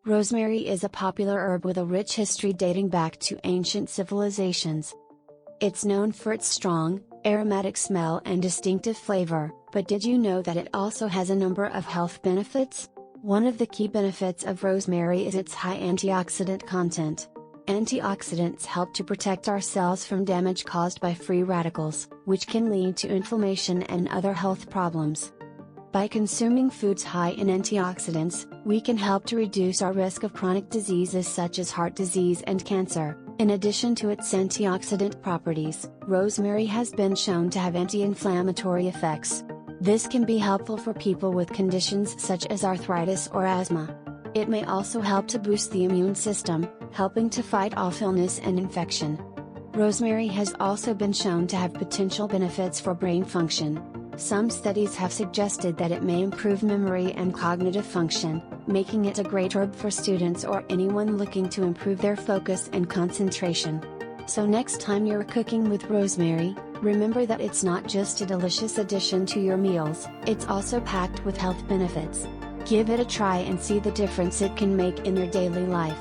Rosemary is a popular herb with a rich history dating back to ancient civilizations. It's known for its strong, aromatic smell and distinctive flavor, but did you know that it also has a number of health benefits? One of the key benefits of rosemary is its high antioxidant content. Antioxidants help to protect our cells from damage caused by free radicals, which can lead to inflammation and other health problems. By consuming foods high in antioxidants, we can help to reduce our risk of chronic diseases such as heart disease and cancer. In addition to its antioxidant properties, rosemary has been shown to have anti-inflammatory effects. This can be helpful for people with conditions such as arthritis or asthma. It may also help to boost the immune system, helping to fight off illness and infection. Rosemary has also been shown to have potential benefits for brain function. Some studies have suggested that it may improve memory and cognitive function, making it a great herb for students or anyone looking to improve their focus and concentration. So next time you're cooking with rosemary, remember that it's not just a delicious addition to your meals, it's also packed with health benefits. Give it a try and see the difference it can make in your daily life.